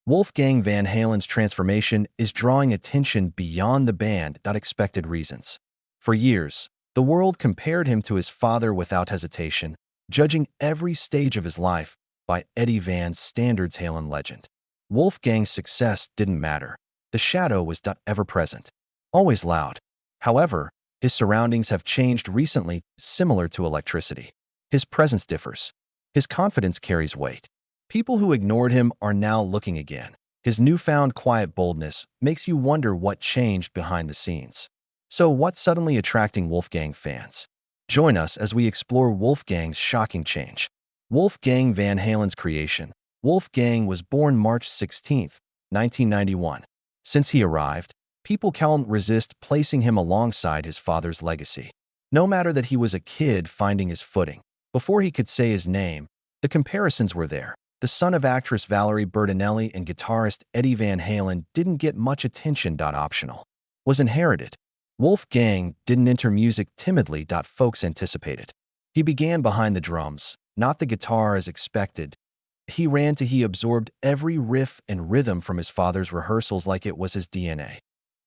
Wolfgang Van Halen's transformation is drawing attention beyond the band without expected reasons. For years, the world compared him to his father without hesitation, judging every stage of his life by Eddie Van's standards. Halen legend. Wolfgang's success didn't matter. The shadow was ever present, always loud. However, his surroundings have changed recently, similar to electricity. His presence differs. His confidence carries weight. People who ignored him are now looking again. His newfound quiet boldness makes you wonder what changed behind the scenes. So what's suddenly attracting Wolfgang fans? Join us as we explore Wolfgang's shocking change. Wolfgang Van Halen's creation. Wolfgang was born March 16, 1991. Since he arrived, people can't resist placing him alongside his father's legacy. No matter that he was a kid finding his footing. Before he could say his name, the comparisons were there. The son of actress Valerie Bertinelli and guitarist Eddie Van Halen didn't get much attention. Optional. Was inherited. Wolfgang didn't enter music timidly. Folks anticipated. He began behind the drums, not the guitar as expected. He absorbed every riff and rhythm from his father's rehearsals like it was his DNA.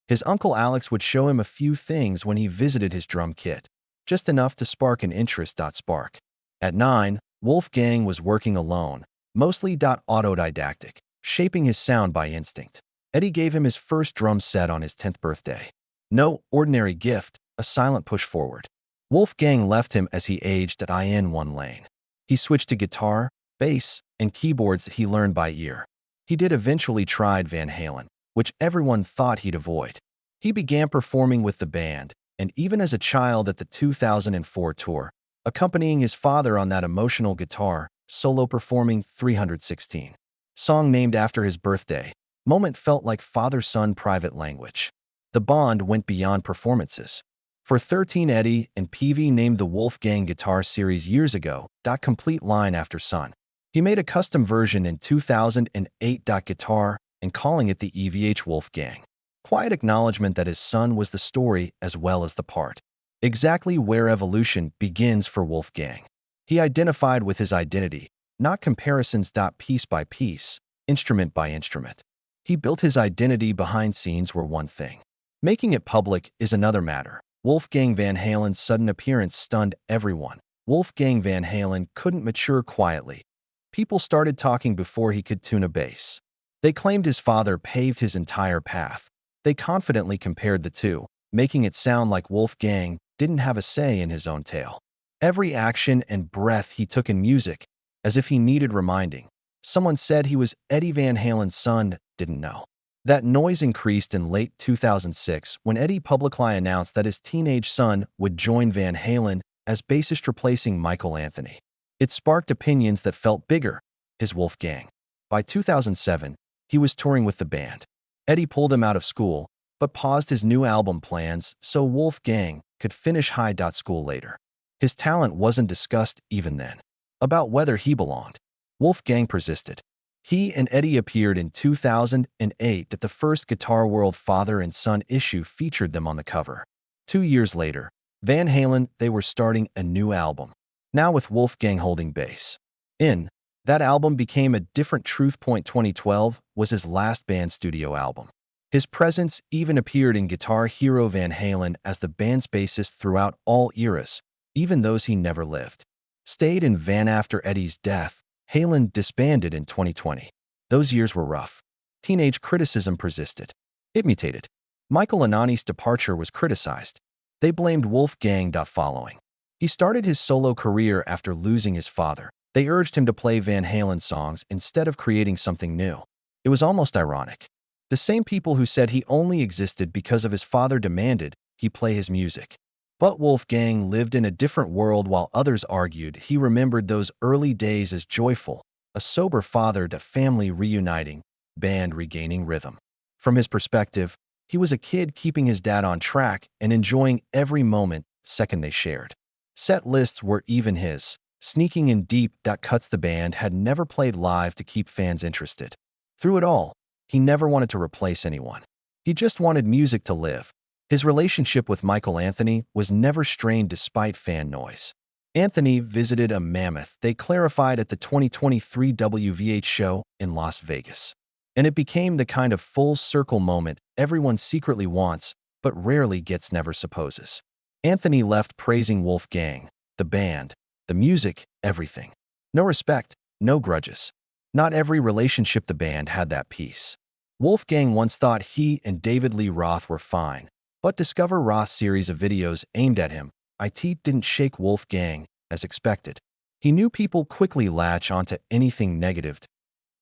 His uncle Alex would show him a few things when he visited his drum kit, just enough to spark an interest. At 9, Wolfgang was working alone, mostly autodidactic, shaping his sound by instinct. Eddie gave him his first drum set on his 10th birthday. No ordinary gift, a silent push forward. Wolfgang left him as he aged in one lane. He switched to guitar, bass, and keyboards that he learned by ear. He did eventually tried Van Halen, which everyone thought he'd avoid. He began performing with the band, and even as a child at the 2004 tour, accompanying his father on that emotional guitar solo performing 316. Song named after his birthday. Moment felt like father-son private language. The bond went beyond performances. For 13, Eddie and PV named the Wolfgang guitar series years ago. Complete line after son. He made a custom version in 2008. Guitar and calling it the EVH Wolfgang. Quiet acknowledgement that his son was the story as well as the part. Exactly where evolution begins for Wolfgang. He identified with his identity, not comparisons. Piece by piece, instrument by instrument. He built his identity behind scenes were one thing. Making it public is another matter. Wolfgang Van Halen's sudden appearance stunned everyone. Wolfgang Van Halen couldn't mature quietly. People started talking before he could tune a bass. They claimed his father paved his entire path. They confidently compared the two, making it sound like Wolfgang didn't have a say in his own tale. Every action and breath he took in music, as if he needed reminding. Someone said he was Eddie Van Halen's son, didn't know. That noise increased in late 2006 when Eddie publicly announced that his teenage son would join Van Halen as bassist replacing Michael Anthony. It sparked opinions that felt bigger, his Wolfgang. By 2007, he was touring with the band. Eddie pulled him out of school, but paused his new album plans so Wolfgang could finish high school later. His talent wasn't discussed even then. About whether he belonged. Wolfgang persisted. He and Eddie appeared in 2008 at the first Guitar World father and son issue featured them on the cover. 2 years later, Van Halen, they were starting a new album, now with Wolfgang holding bass. That album became a different Truth Point. 2012 was his last band studio album. His presence even appeared in Guitar Hero Van Halen as the band's bassist throughout all eras, even those he never lived. Stayed in Van after Eddie's death. Halen disbanded in 2020. Those years were rough. Teenage criticism persisted. It mutated. Michael Anani's departure was criticized. They blamed Wolfgang. Following. He started his solo career after losing his father. They urged him to play Van Halen songs instead of creating something new. It was almost ironic. The same people who said he only existed because of his father demanded he play his music. But Wolfgang lived in a different world while others argued he remembered those early days as joyful, a sober father to family reuniting, band regaining rhythm. From his perspective, he was a kid keeping his dad on track and enjoying every moment, second they shared. Set lists were even his, sneaking in deep cuts the band had never played live to keep fans interested. Through it all, he never wanted to replace anyone. He just wanted music to live. His relationship with Michael Anthony was never strained despite fan noise. Anthony visited a mammoth, they clarified at the 2023 WVH show in Las Vegas. And it became the kind of full-circle moment everyone secretly wants, but rarely gets, never supposes. Anthony left praising Wolfgang, the band, the music, everything. No respect, no grudges. Not every relationship the band had that peace. Wolfgang once thought he and David Lee Roth were fine, but Discover Roth's series of videos aimed at him, it didn't shake Wolfgang, as expected. He knew people quickly latch onto anything negative.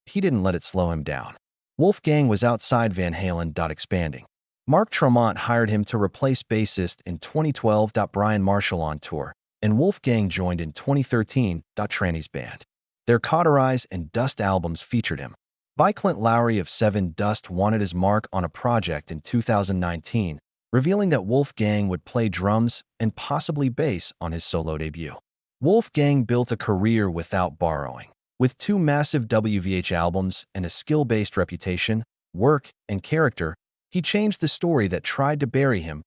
He didn't let it slow him down. Wolfgang was outside Van Halen. Expanding. Mark Tremont hired him to replace bassist in 2012. Brian Marshall on tour, and Wolfgang joined in 2013. Tranny's band. Their Cauterize and Dust albums featured him. Clint Lowry of Seven Dust wanted his mark on a project in 2019, revealing that Wolfgang would play drums and possibly bass on his solo debut. Wolfgang built a career without borrowing. With 2 massive WVH albums and a skill-based reputation, work, and character, he changed the story that tried to bury him.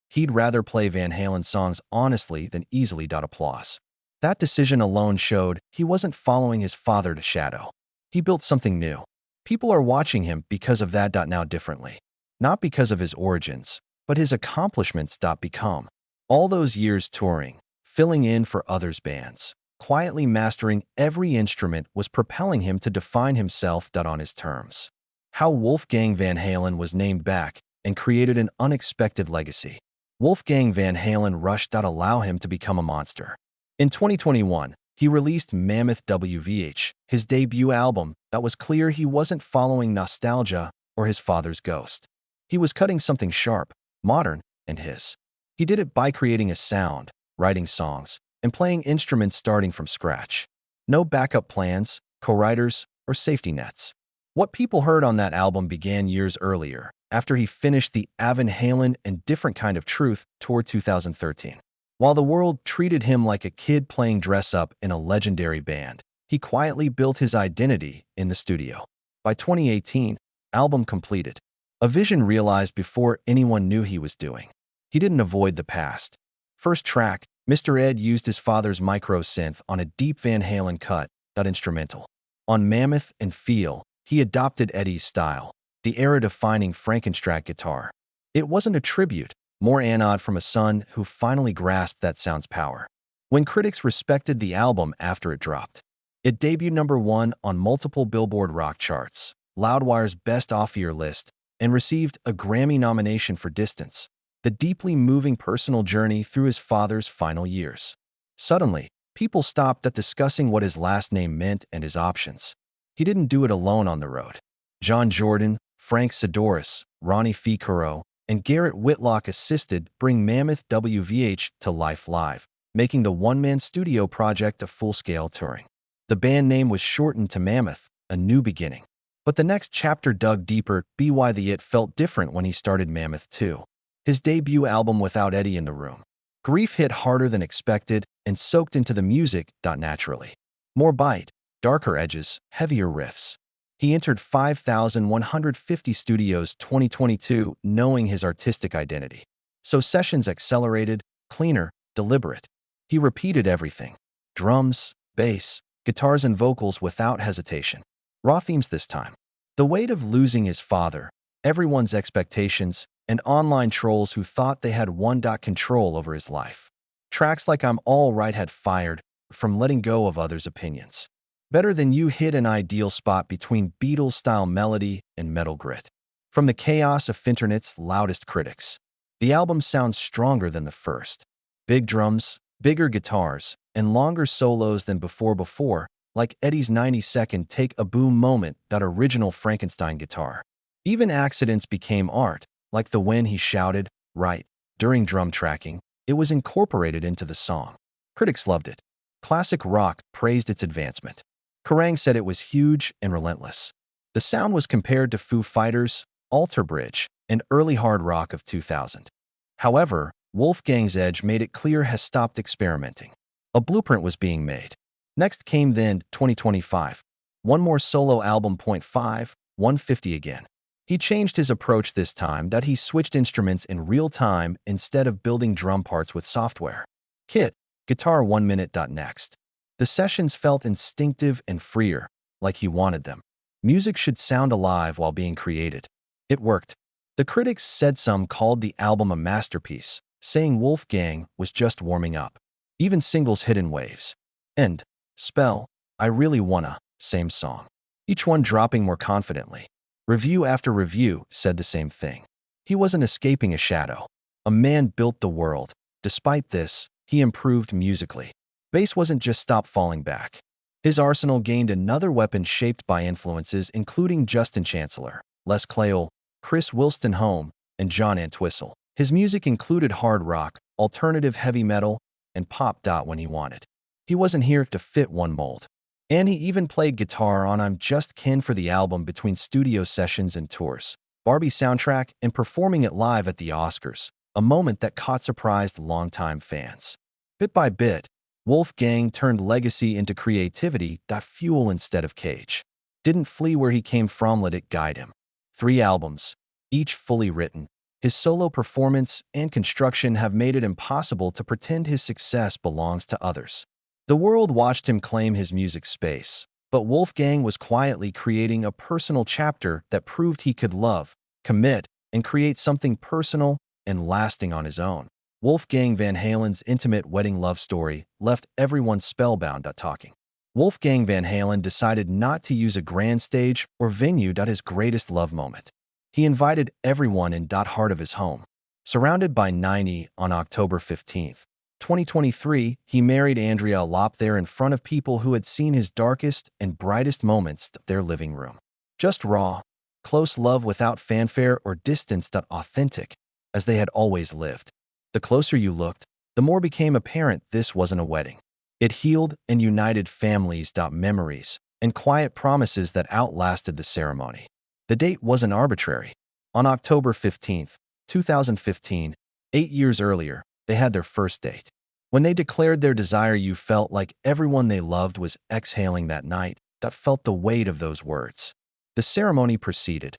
He'd rather play Van Halen songs honestly than easily. Applause. That decision alone showed he wasn't following his father to shadow. He built something new. People are watching him because of that. Now differently. Not because of his origins, but his accomplishments. Become. All those years touring, filling in for others' bands, quietly mastering every instrument was propelling him to define himself. On his terms. How Wolfgang Van Halen was named back and created an unexpected legacy. Wolfgang Van Halen rushed. Allow him to become a monster. In 2021, he released Mammoth WVH, his debut album. That was clear he wasn't following nostalgia or his father's ghost. He was cutting something sharp, modern, and his. He did it by creating a sound, writing songs, and playing instruments starting from scratch. No backup plans, co-writers, or safety nets. What people heard on that album began years earlier, after he finished the Van Halen and Different Kind of Truth tour 2013. While the world treated him like a kid playing dress-up in a legendary band, he quietly built his identity in the studio. By 2018, album completed. A vision realized before anyone knew he was doing. He didn't avoid the past. First track, Mr. Ed used his father's micro synth on a deep Van Halen cut, instrumental. On Mammoth and Feel, he adopted Eddie's style, the era-defining Frankenstrat guitar. It wasn't a tribute, more anode from a son who finally grasped that sound's power. When critics respected the album after it dropped, it debuted #1 on multiple Billboard rock charts, Loudwire's Best Off-Year list, and received a Grammy nomination for Distance, the deeply moving personal journey through his father's final years. Suddenly, people stopped discussing what his last name meant and his options. He didn't do it alone on the road. John Jordan, Frank Sidoris, Ronnie Ficaro, and Garrett Whitlock assisted bring Mammoth WVH to life live, making the one-man studio project a full-scale touring. The band name was shortened to Mammoth, a new beginning. But the next chapter dug deeper. It felt different when he started Mammoth 2. His debut album without Eddie in the room. Grief hit harder than expected and soaked into the music. Naturally. More bite, darker edges, heavier riffs. He entered 5,150 studios 2022 knowing his artistic identity. So sessions accelerated, cleaner, deliberate. He repeated everything. Drums, bass, guitars and vocals without hesitation. Raw themes this time. The weight of losing his father, everyone's expectations, and online trolls who thought they had control over his life. Tracks like I'm All Right had fired from letting go of others' opinions. Better Than You hit an ideal spot between Beatles-style melody and metal grit. From the chaos of internet's loudest critics, the album sounds stronger than the first. Big drums, bigger guitars, and longer solos than before, like Eddie's 90-second Take a Boom moment. Original Frankenstein guitar. Even accidents became art, like the when he shouted, right, during drum tracking. It was incorporated into the song. Critics loved it. Classic rock praised its advancement. Kerrang said it was huge and relentless. The sound was compared to Foo Fighters, Alter Bridge, and early hard rock of 2000. However, Wolfgang's edge made it clear has stopped experimenting. A blueprint was being made. Next came then 2025. One more solo album. 150 again. He changed his approach this time. He switched instruments in real time instead of building drum parts with software. Kit, guitar 1 minute. Next. The sessions felt instinctive and freer, like he wanted them. Music should sound alive while being created. It worked. The critics said some called the album a masterpiece, saying Wolfgang was just warming up. Even singles Hidden Waves and Spell, I Really Wanna, same song. Each one dropping more confidently. Review after review said the same thing. He wasn't escaping a shadow. A man built the world. Despite this, he improved musically. Bass wasn't just stop falling back. His arsenal gained another weapon shaped by influences including Justin Chancellor, Les Claypool, Chris Wilston Home, and John Entwistle. His music included hard rock, alternative heavy metal, and pop. When he wanted. He wasn't here to fit one mold. And he even played guitar on I'm Just Kin for the album between studio sessions and tours. Barbie soundtrack and performing it live at the Oscars, a moment that caught surprised longtime fans. Bit by bit, Wolfgang turned legacy into creativity. Fuel instead of cage. Didn't flee where he came from, let it guide him. 3 albums, each fully written. His solo performance and construction have made it impossible to pretend his success belongs to others. The world watched him claim his music space, but Wolfgang was quietly creating a personal chapter that proved he could love, commit, and create something personal and lasting on his own. Wolfgang Van Halen's intimate wedding love story left everyone spellbound. Talking. Wolfgang Van Halen decided not to use a grand stage or venue. His greatest love moment. He invited everyone in. Heart of his home. Surrounded by 90 on October 15, 2023, he married Andrea Lop there in front of people who had seen his darkest and brightest moments. Their living room. Just raw, close love without fanfare or distance. Authentic, as they had always lived. The closer you looked, the more became apparent this wasn't a wedding. It healed and united families. Memories and quiet promises that outlasted the ceremony. The date wasn't arbitrary. On October 15, 2015, 8 years earlier, they had their first date. When they declared their desire, you felt like everyone they loved was exhaling that night. Felt the weight of those words. The ceremony proceeded.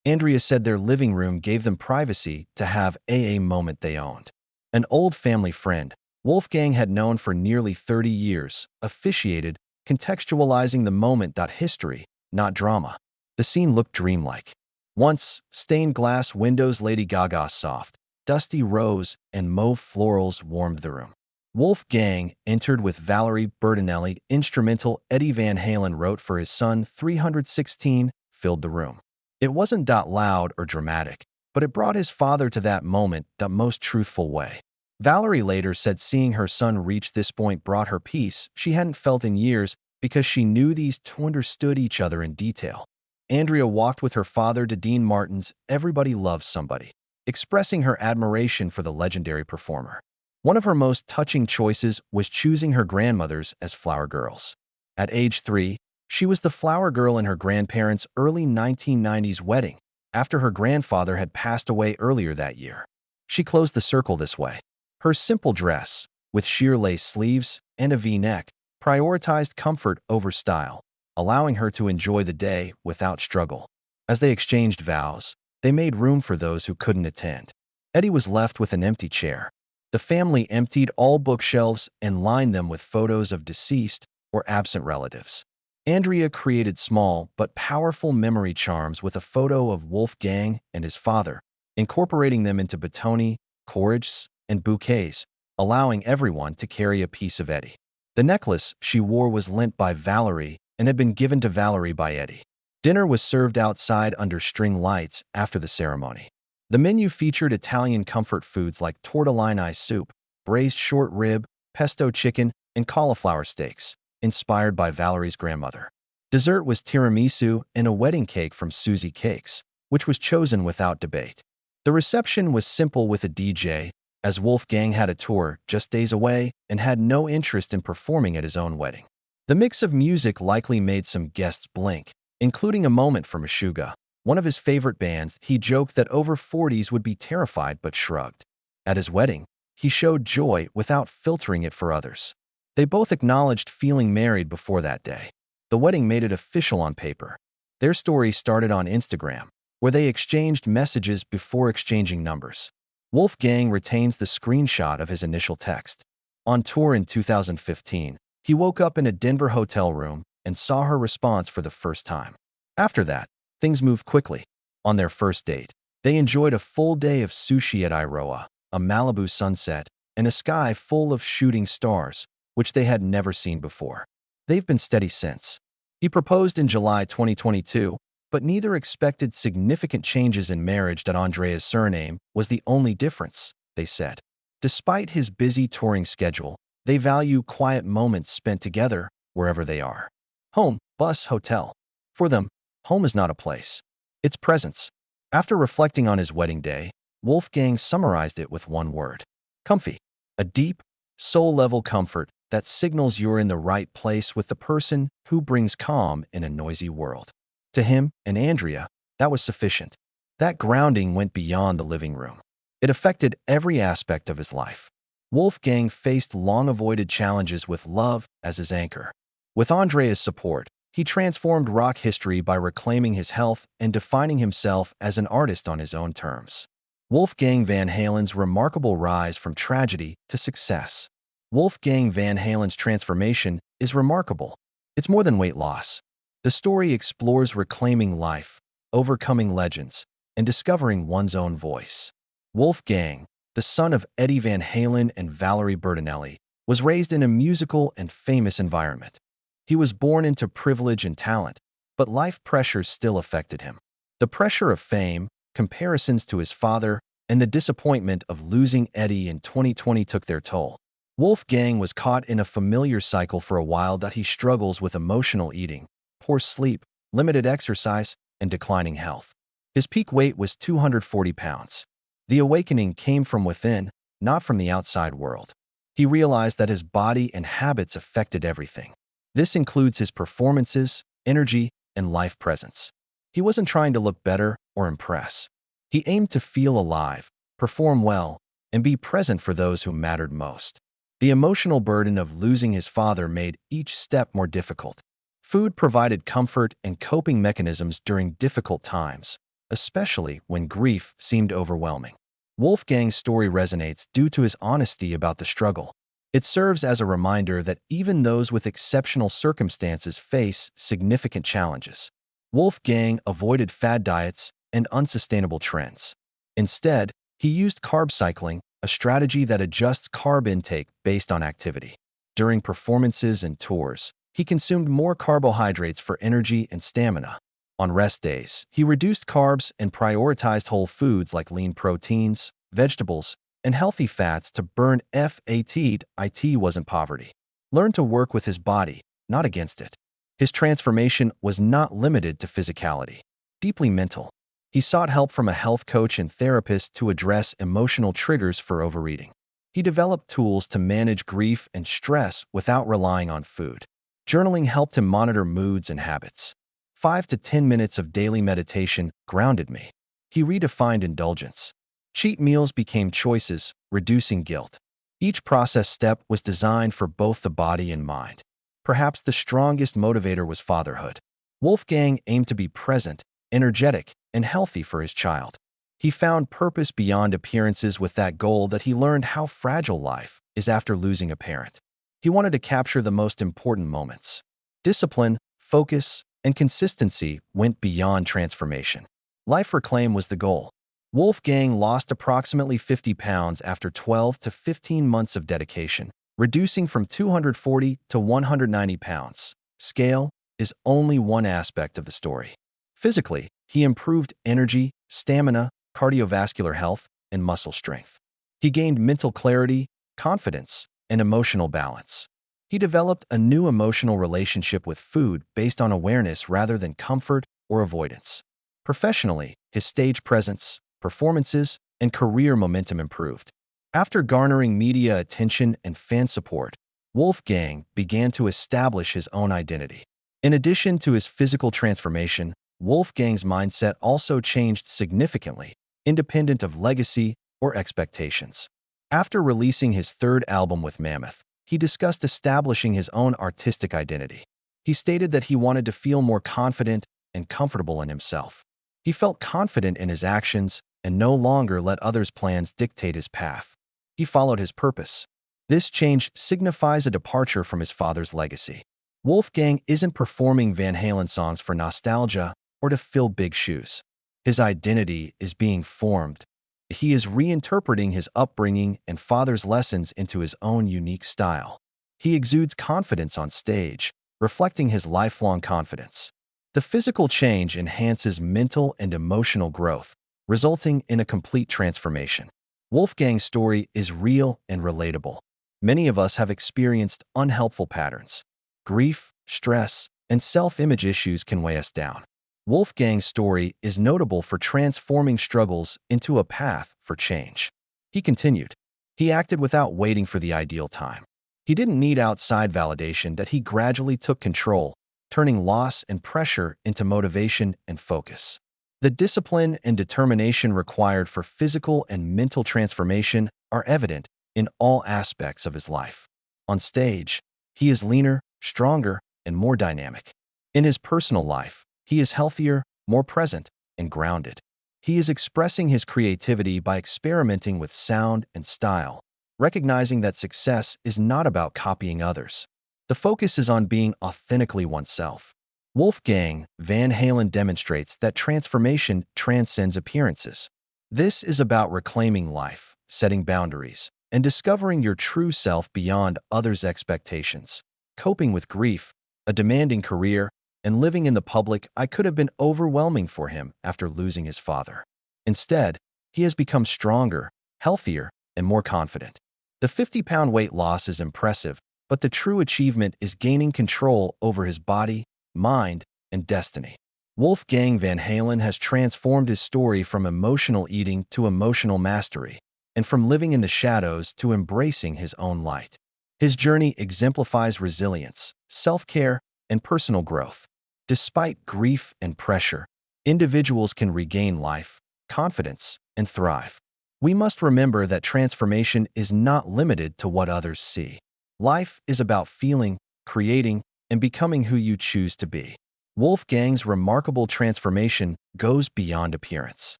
Andrea said their living room gave them privacy to have a moment they owned. An old family friend, Wolfgang had known for nearly 30 years, officiated, contextualizing the moment. History, not drama. The scene looked dreamlike. Once, stained glass windows, Lady Gaga's soft, dusty rose, and mauve florals warmed the room. Wolfgang entered with Valerie Bertinelli, instrumental Eddie Van Halen wrote for his son 316, filled the room. It wasn't loud or dramatic, but it brought his father to that moment the most truthful way. Valerie later said seeing her son reach this point brought her peace she hadn't felt in years because she knew these two understood each other in detail. Andrea walked with her father to Dean Martin's Everybody Loves Somebody, expressing her admiration for the legendary performer. One of her most touching choices was choosing her grandmothers as flower girls. At age 3, she was the flower girl in her grandparents' early 1990s wedding, after her grandfather had passed away earlier that year. She closed the circle this way. Her simple dress, with sheer lace sleeves and a V-neck, prioritized comfort over style, allowing her to enjoy the day without struggle. As they exchanged vows, they made room for those who couldn't attend. Eddie was left with an empty chair. The family emptied all bookshelves and lined them with photos of deceased or absent relatives. Andrea created small but powerful memory charms with a photo of Wolfgang and his father, incorporating them into batoni, cords, and bouquets, allowing everyone to carry a piece of Eddie. The necklace she wore was lent by Valerie and had been given to Valerie by Eddie. Dinner was served outside under string lights after the ceremony. The menu featured Italian comfort foods like tortellini soup, braised short rib, pesto chicken, and cauliflower steaks, inspired by Valerie's grandmother. Dessert was tiramisu and a wedding cake from Susie Cakes, which was chosen without debate. The reception was simple with a DJ, as Wolfgang had a tour just days away and had no interest in performing at his own wedding. The mix of music likely made some guests blink, including a moment from Meshuggah, one of his favorite bands. He joked that over 40s would be terrified but shrugged. At his wedding, he showed joy without filtering it for others. They both acknowledged feeling married before that day. The wedding made it official on paper. Their story started on Instagram, where they exchanged messages before exchanging numbers. Wolfgang retains the screenshot of his initial text. On tour in 2015, he woke up in a Denver hotel room and saw her response for the first time. After that, things moved quickly. On their first date, they enjoyed a full day of sushi at Iroha, a Malibu sunset, and a sky full of shooting stars, which they had never seen before. They've been steady since. He proposed in July 2022, but neither expected significant changes in marriage. That Andrea's surname was the only difference, they said. Despite his busy touring schedule, they value quiet moments spent together wherever they are. Home, bus, hotel. For them, home is not a place. It's presence. After reflecting on his wedding day, Wolfgang summarized it with one word: comfy. A deep, soul-level comfort that signals you're in the right place with the person who brings calm in a noisy world. To him and Andrea, that was sufficient. That grounding went beyond the living room. It affected every aspect of his life. Wolfgang faced long-avoided challenges with love as his anchor. With Andrea's support, he transformed rock history by reclaiming his health and defining himself as an artist on his own terms. Wolfgang Van Halen's remarkable rise from tragedy to success. Wolfgang Van Halen's transformation is remarkable. It's more than weight loss. The story explores reclaiming life, overcoming legends, and discovering one's own voice. Wolfgang, the son of Eddie Van Halen and Valerie Bertinelli, was raised in a musical and famous environment. He was born into privilege and talent, but life pressures still affected him. The pressure of fame, comparisons to his father, and the disappointment of losing Eddie in 2020 took their toll. Wolfgang was caught in a familiar cycle for a while that he struggles with emotional eating, poor sleep, limited exercise, and declining health. His peak weight was 240 pounds. The awakening came from within, not from the outside world. He realized that his body and habits affected everything. This includes his performances, energy, and life presence. He wasn't trying to look better or impress. He aimed to feel alive, perform well, and be present for those who mattered most. The emotional burden of losing his father made each step more difficult. Food provided comfort and coping mechanisms during difficult times, especially when grief seemed overwhelming. Wolfgang's story resonates due to his honesty about the struggle. It serves as a reminder that even those with exceptional circumstances face significant challenges. Wolfgang avoided fad diets and unsustainable trends. Instead, he used carb cycling, a strategy that adjusts carb intake based on activity. During performances and tours, he consumed more carbohydrates for energy and stamina. On rest days, he reduced carbs and prioritized whole foods like lean proteins, vegetables, and healthy fats to burn fat. It wasn't poverty. Learned to work with his body, not against it. His transformation was not limited to physicality. Deeply mental. He sought help from a health coach and therapist to address emotional triggers for overeating. He developed tools to manage grief and stress without relying on food. Journaling helped him monitor moods and habits. 5 to 10 minutes of daily meditation grounded me. He redefined indulgence. Cheat meals became choices, reducing guilt. Each process step was designed for both the body and mind. Perhaps the strongest motivator was fatherhood. Wolfgang aimed to be present, energetic, and healthy for his child. He found purpose beyond appearances with that goal that he learned how fragile life is after losing a parent. He wanted to capture the most important moments. Discipline, focus, and consistency went beyond transformation. Life reclaim was the goal. Wolfgang lost approximately 50 pounds after 12 to 15 months of dedication, reducing from 240 to 190 pounds. Scale is only one aspect of the story. Physically, he improved energy, stamina, cardiovascular health, and muscle strength. He gained mental clarity, confidence, and emotional balance. He developed a new emotional relationship with food based on awareness rather than comfort or avoidance. Professionally, his stage presence, performances, and career momentum improved. After garnering media attention and fan support, Wolfgang began to establish his own identity. In addition to his physical transformation, Wolfgang's mindset also changed significantly, independent of legacy or expectations. After releasing his third album with Mammoth, he discussed establishing his own artistic identity. He stated that he wanted to feel more confident and comfortable in himself. He felt confident in his actions and no longer let others' plans dictate his path. He followed his purpose. This change signifies a departure from his father's legacy. Wolfgang isn't performing Van Halen songs for nostalgia or to fill big shoes. His identity is being formed. He is reinterpreting his upbringing and father's lessons into his own unique style. He exudes confidence on stage, reflecting his lifelong confidence. The physical change enhances mental and emotional growth, resulting in a complete transformation. Wolfgang's story is real and relatable. Many of us have experienced unhelpful patterns. Grief, stress, and self-image issues can weigh us down. Wolfgang's story is notable for transforming struggles into a path for change. He continued. He acted without waiting for the ideal time. He didn't need outside validation that he gradually took control, turning loss and pressure into motivation and focus. The discipline and determination required for physical and mental transformation are evident in all aspects of his life. On stage, he is leaner, stronger, and more dynamic. In his personal life, he is healthier, more present, and grounded. He is expressing his creativity by experimenting with sound and style, recognizing that success is not about copying others. The focus is on being authentically oneself. Wolfgang Van Halen demonstrates that transformation transcends appearances. This is about reclaiming life, setting boundaries, and discovering your true self beyond others' expectations. Coping with grief, a demanding career, and living in the public could have been overwhelming for him after losing his father. Instead, he has become stronger, healthier, and more confident. The 50-pound weight loss is impressive, but the true achievement is gaining control over his body, mind, and destiny. Wolfgang Van Halen has transformed his story from emotional eating to emotional mastery, and from living in the shadows to embracing his own light. His journey exemplifies resilience, self-care, and personal growth. Despite grief and pressure, individuals can regain life, confidence, and thrive. We must remember that transformation is not limited to what others see. Life is about feeling, creating, and becoming who you choose to be. Wolfgang's remarkable transformation goes beyond appearance.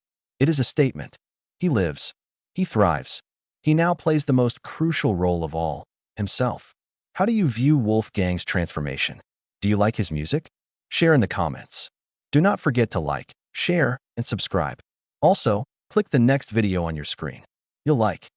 It is a statement. He lives. He thrives. He now plays the most crucial role of all, himself. How do you view Wolfgang's transformation? Do you like his music? Share in the comments. Do not forget to like, share, and subscribe. Also, click the next video on your screen. You'll like.